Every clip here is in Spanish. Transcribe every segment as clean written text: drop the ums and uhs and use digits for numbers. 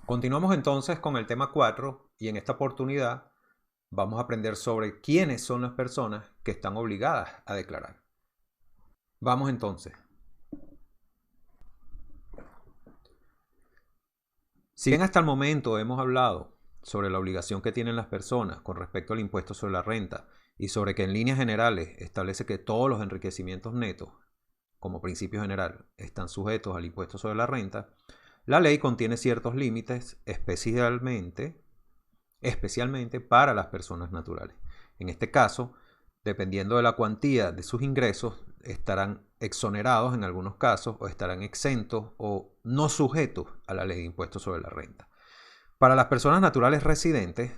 Continuamos entonces con el tema 4 y en esta oportunidad vamos a aprender sobre quiénes son las personas que están obligadas a declarar. Vamos entonces. Si bien hasta el momento hemos hablado sobre la obligación que tienen las personas con respecto al impuesto sobre la renta y sobre que en líneas generales establece que todos los enriquecimientos netos, como principio general, están sujetos al impuesto sobre la renta, la ley contiene ciertos límites especialmente para las personas naturales. En este caso, dependiendo de la cuantía de sus ingresos, estarán exonerados en algunos casos o estarán exentos o no sujetos a la ley de impuestos sobre la renta. Para las personas naturales residentes,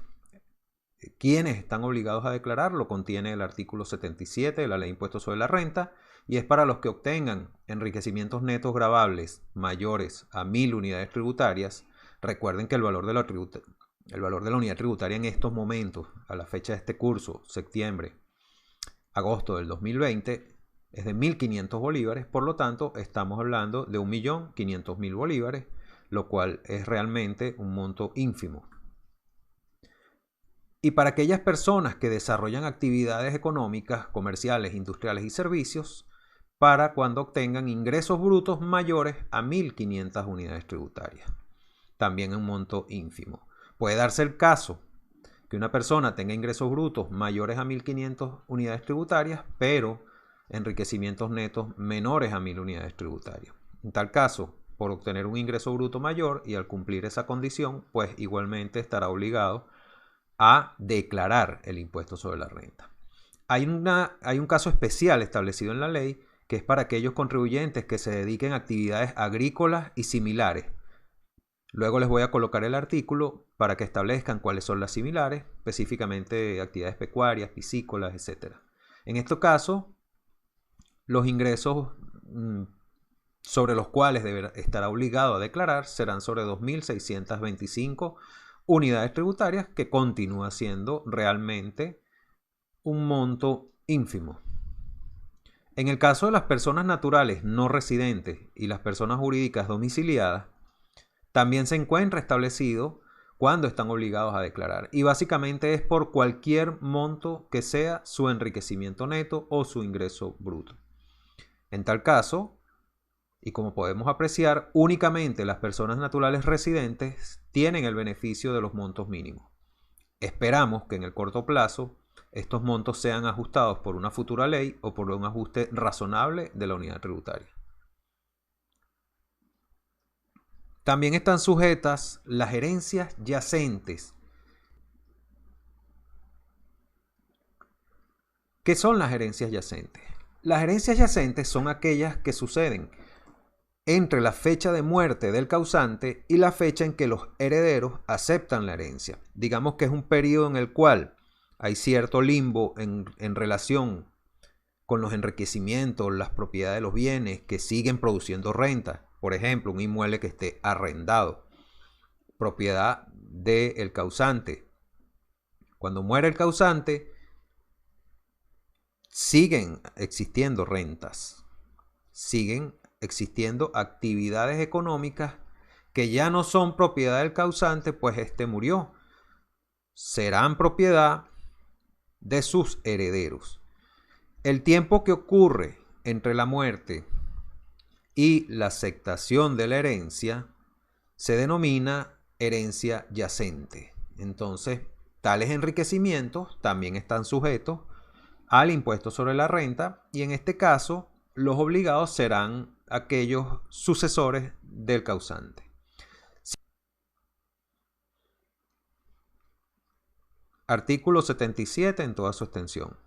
quienes están obligados a declarar lo contiene el artículo 77 de la ley de impuestos sobre la renta y es para los que obtengan enriquecimientos netos gravables mayores a 1000 unidades tributarias. Recuerden que el valor de la unidad tributaria en estos momentos, a la fecha de este curso, septiembre, agosto del 2020, es de 1500 bolívares, por lo tanto estamos hablando de 1.500.000 bolívares, lo cual es realmente un monto ínfimo. Y para aquellas personas que desarrollan actividades económicas, comerciales, industriales y servicios, para cuando obtengan ingresos brutos mayores a 1500 unidades tributarias. También un monto ínfimo. Puede darse el caso que una persona tenga ingresos brutos mayores a 1500 unidades tributarias, pero enriquecimientos netos menores a 1000 unidades tributarias. En tal caso, por obtener un ingreso bruto mayor y al cumplir esa condición, pues igualmente estará obligado a declarar el impuesto sobre la renta. Hay un caso especial establecido en la ley que es para aquellos contribuyentes que se dediquen a actividades agrícolas y similares. Luego les voy a colocar el artículo para que establezcan cuáles son las similares, específicamente actividades pecuarias, piscícolas, etc. En este caso, los ingresos sobre los cuales estará obligado a declarar serán sobre 2.625 unidades tributarias, que continúa siendo realmente un monto ínfimo. En el caso de las personas naturales no residentes y las personas jurídicas domiciliadas, también se encuentra establecido cuándo están obligados a declarar. Y básicamente es por cualquier monto que sea su enriquecimiento neto o su ingreso bruto. En tal caso, y como podemos apreciar, únicamente las personas naturales residentes tienen el beneficio de los montos mínimos. Esperamos que en el corto plazo estos montos sean ajustados por una futura ley o por un ajuste razonable de la unidad tributaria. También están sujetas las herencias yacentes. ¿Qué son las herencias yacentes? Las herencias yacentes son aquellas que suceden entre la fecha de muerte del causante y la fecha en que los herederos aceptan la herencia. Digamos que es un periodo en el cual hay cierto limbo en relación con los enriquecimientos, las propiedades de los bienes que siguen produciendo renta. Por ejemplo, un inmueble que esté arrendado, propiedad del causante. Cuando muere el causante, siguen existiendo rentas, siguen existiendo actividades económicas que ya no son propiedad del causante, pues este murió. Serán propiedad de sus herederos. El tiempo que ocurre entre la muerte y la aceptación de la herencia se denomina herencia yacente. Entonces, tales enriquecimientos también están sujetos al impuesto sobre la renta y en este caso los obligados serán aquellos sucesores del causante. Artículo 77 en toda su extensión.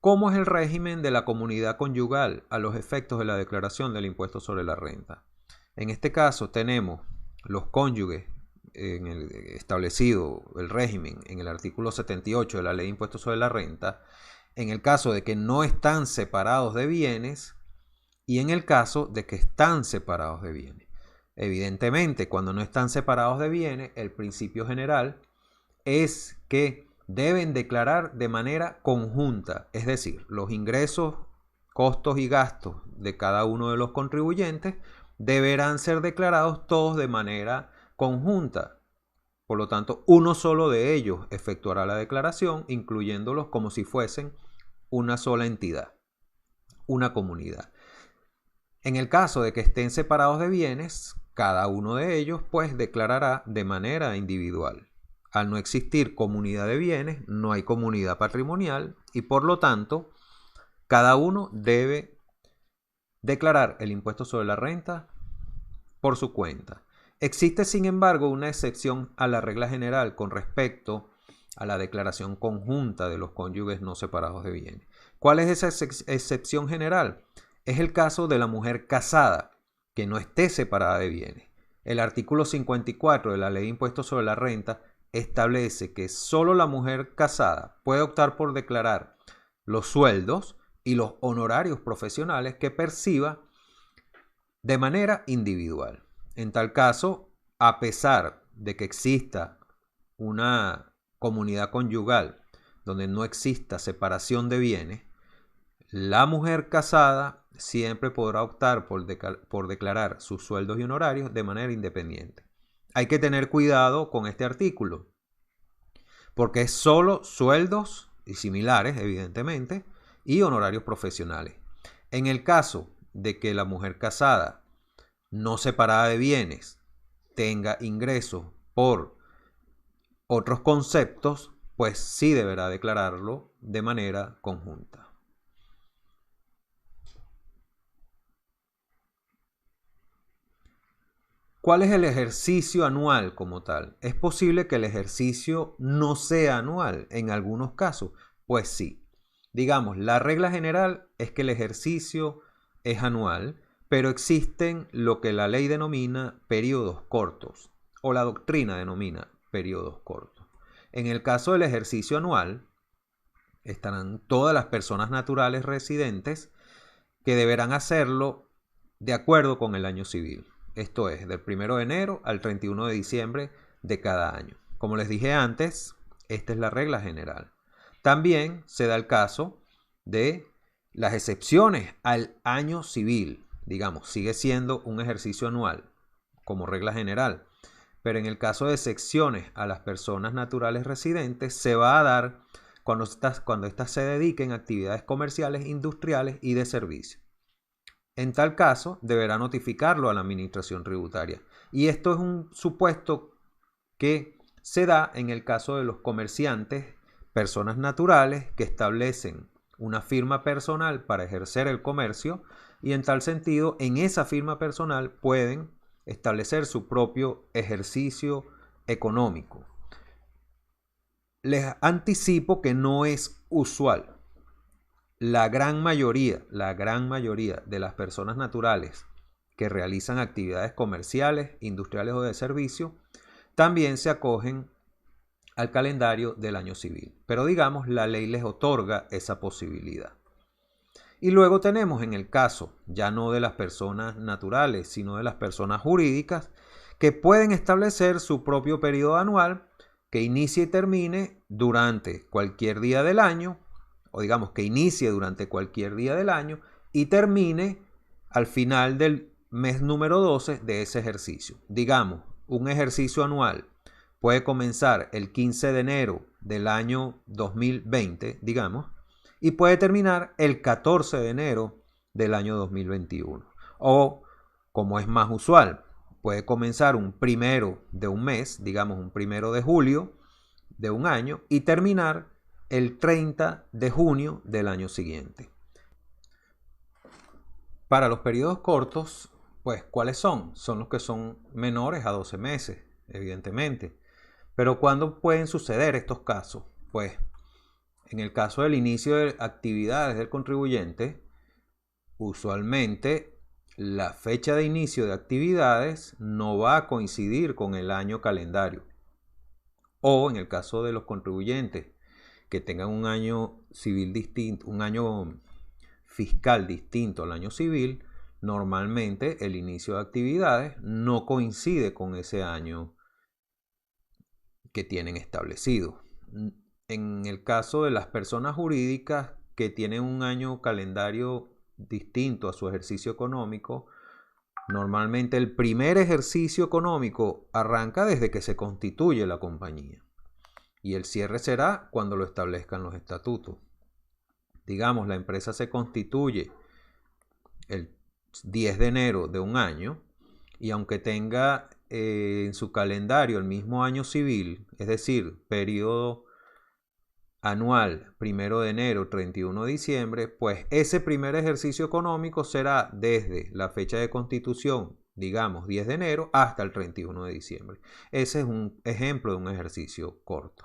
¿Cómo es el régimen de la comunidad conyugal a los efectos de la declaración del impuesto sobre la renta? En este caso tenemos los cónyuges establecido el régimen en el artículo 78 de la ley de impuestos sobre la renta, en el caso de que no están separados de bienes y en el caso de que están separados de bienes. Evidentemente, cuando no están separados de bienes, el principio general es que deben declarar de manera conjunta, es decir, los ingresos, costos y gastos de cada uno de los contribuyentes deberán ser declarados todos de manera conjunta. Por lo tanto, uno solo de ellos efectuará la declaración, incluyéndolos como si fuesen una sola entidad, una comunidad. En el caso de que estén separados de bienes, cada uno de ellos pues declarará de manera individual. Al no existir comunidad de bienes, no hay comunidad patrimonial y por lo tanto, cada uno debe declarar el impuesto sobre la renta por su cuenta. Existe, sin embargo, una excepción a la regla general con respecto a la declaración conjunta de los cónyuges no separados de bienes. ¿Cuál es esa excepción general? Es el caso de la mujer casada que no esté separada de bienes. El artículo 54 de la Ley de Impuestos sobre la Renta establece que solo la mujer casada puede optar por declarar los sueldos y los honorarios profesionales que perciba de manera individual. En tal caso, a pesar de que exista una comunidad conyugal donde no exista separación de bienes, la mujer casada siempre podrá optar por declarar sus sueldos y honorarios de manera independiente. Hay que tener cuidado con este artículo, porque es solo sueldos y similares, evidentemente, y honorarios profesionales. En el caso de que la mujer casada no separada de bienes tenga ingresos por otros conceptos, pues sí deberá declararlo de manera conjunta. ¿Cuál es el ejercicio anual como tal? ¿Es posible que el ejercicio no sea anual en algunos casos? Pues sí. Digamos, la regla general es que el ejercicio es anual, pero existen lo que la ley denomina periodos cortos o la doctrina denomina periodos cortos. En el caso del ejercicio anual, estarán todas las personas naturales residentes que deberán hacerlo de acuerdo con el año civil. Esto es, del 1 de enero al 31 de diciembre de cada año. Como les dije antes, esta es la regla general. También se da el caso de las excepciones al año civil. Digamos, sigue siendo un ejercicio anual como regla general. Pero en el caso de excepciones a las personas naturales residentes, se va a dar cuando estas se dediquen a actividades comerciales, industriales y de servicio. En tal caso, deberá notificarlo a la administración tributaria. Y esto es un supuesto que se da en el caso de los comerciantes, personas naturales que establecen una firma personal para ejercer el comercio y en tal sentido, en esa firma personal pueden establecer su propio ejercicio económico. Les anticipo que no es usual. La gran mayoría de las personas naturales que realizan actividades comerciales, industriales o de servicio, también se acogen al calendario del año civil. Pero digamos, la ley les otorga esa posibilidad. Y luego tenemos en el caso ya no de las personas naturales, sino de las personas jurídicas, que pueden establecer su propio periodo anual que inicie y termine durante cualquier día del año, o digamos que inicie durante cualquier día del año y termine al final del mes número 12 de ese ejercicio. Digamos, un ejercicio anual puede comenzar el 15 de enero del año 2020, digamos, y puede terminar el 14 de enero del año 2021. O, como es más usual, puede comenzar un primero de un mes, digamos un primero de julio de un año, y terminar el 30 de junio del año siguiente. Para los periodos cortos, pues, ¿cuáles son? Son los que son menores a 12 meses, evidentemente. Pero ¿cuándo pueden suceder estos casos? Pues, en el caso del inicio de actividades del contribuyente, usualmente la fecha de inicio de actividades no va a coincidir con el año calendario. O en el caso de los contribuyentes que tengan un año civil distinto, un año fiscal distinto al año civil, normalmente el inicio de actividades no coincide con ese año que tienen establecido. En el caso de las personas jurídicas que tienen un año calendario distinto a su ejercicio económico, Normalmente el primer ejercicio económico arranca desde que se constituye la compañía y el cierre será cuando lo establezcan los estatutos. Digamos, la empresa se constituye el 10 de enero de un año y aunque tenga en su calendario el mismo año civil, es decir, periodo anual 1 de enero, 31 de diciembre, pues ese primer ejercicio económico será desde la fecha de constitución, digamos 10 de enero, hasta el 31 de diciembre. Ese es un ejemplo de un ejercicio corto.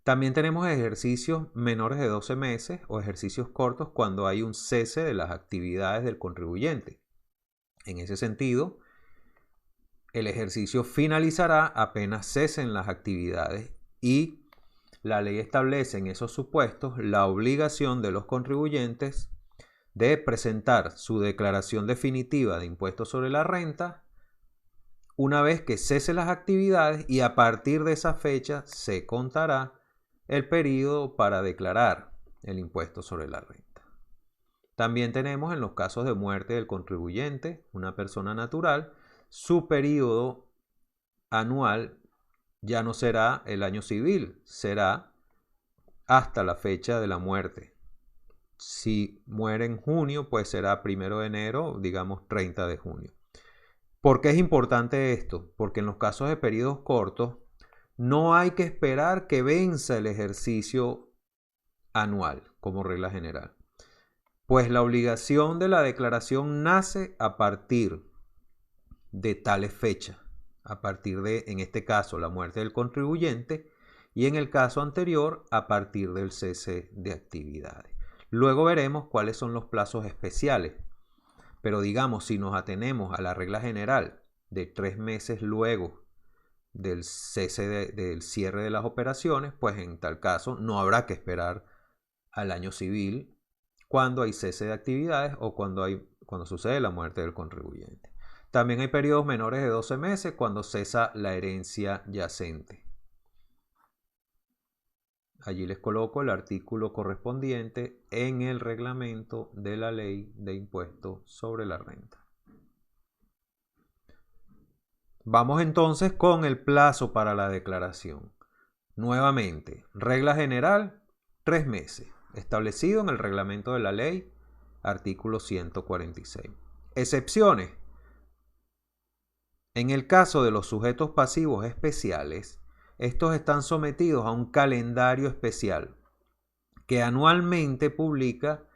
También tenemos ejercicios menores de 12 meses o ejercicios cortos cuando hay un cese de las actividades del contribuyente. En ese sentido, el ejercicio finalizará apenas cesen las actividades y la ley establece en esos supuestos la obligación de los contribuyentes de presentar su declaración definitiva de impuestos sobre la renta una vez que cese las actividades y a partir de esa fecha se contará el periodo para declarar el impuesto sobre la renta. También tenemos en los casos de muerte del contribuyente, una persona natural, su periodo anual ya no será el año civil, será hasta la fecha de la muerte. Si muere en junio, pues será 1 de enero, digamos 30 de junio. ¿Por qué es importante esto? Porque en los casos de periodos cortos no hay que esperar que venza el ejercicio anual como regla general. Pues la obligación de la declaración nace a partir de tales fechas, a partir de, en este caso, la muerte del contribuyente y en el caso anterior, a partir del cese de actividades. Luego veremos cuáles son los plazos especiales, pero digamos, si nos atenemos a la regla general de 3 meses luego del cese del cierre de las operaciones, pues en tal caso no habrá que esperar al año civil cuando hay cese de actividades o cuando sucede la muerte del contribuyente. También hay periodos menores de 12 meses cuando cesa la herencia yacente. Allí les coloco el artículo correspondiente en el reglamento de la ley de impuesto sobre la renta. Vamos entonces con el plazo para la declaración. Nuevamente, regla general, 3 meses, establecido en el reglamento de la ley, artículo 146. Excepciones. En el caso de los sujetos pasivos especiales, estos están sometidos a un calendario especial que anualmente publica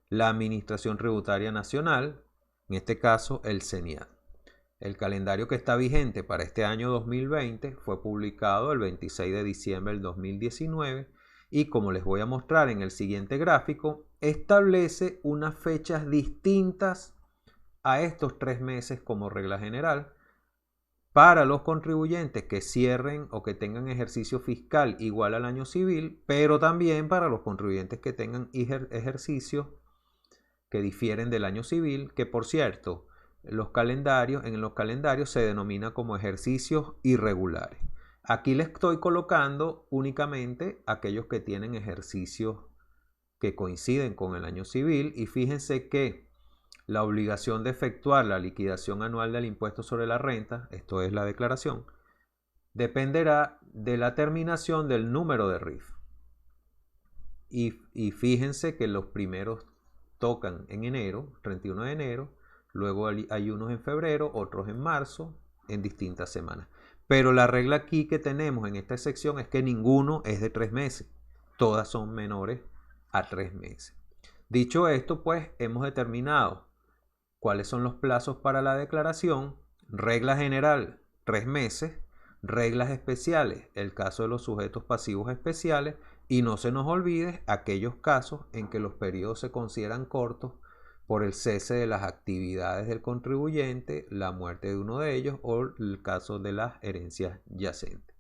la Administración Tributaria Nacional, en este caso el CENIAT. El calendario que está vigente para este año 2020 fue publicado el 26 de diciembre del 2019 y, como les voy a mostrar en el siguiente gráfico, establece unas fechas distintas a estos 3 meses como regla general para los contribuyentes que cierren o que tengan ejercicio fiscal igual al año civil, pero también para los contribuyentes que tengan ejercicios que difieren del año civil, que por cierto, en los calendarios se denomina como ejercicios irregulares. Aquí les estoy colocando únicamente aquellos que tienen ejercicios que coinciden con el año civil y fíjense que la obligación de efectuar la liquidación anual del impuesto sobre la renta, esto es la declaración, dependerá de la terminación del número de RIF. Y fíjense que los primeros tocan en enero, 31 de enero, luego hay unos en febrero, otros en marzo, en distintas semanas. Pero la regla aquí que tenemos en esta sección es que ninguno es de 3 meses. Todas son menores a 3 meses. Dicho esto, pues hemos determinado cuáles son los plazos para la declaración. Regla general, 3 meses. Reglas especiales, el caso de los sujetos pasivos especiales. Y no se nos olvide aquellos casos en que los periodos se consideran cortos por el cese de las actividades del contribuyente, la muerte de uno de ellos o el caso de las herencias yacentes.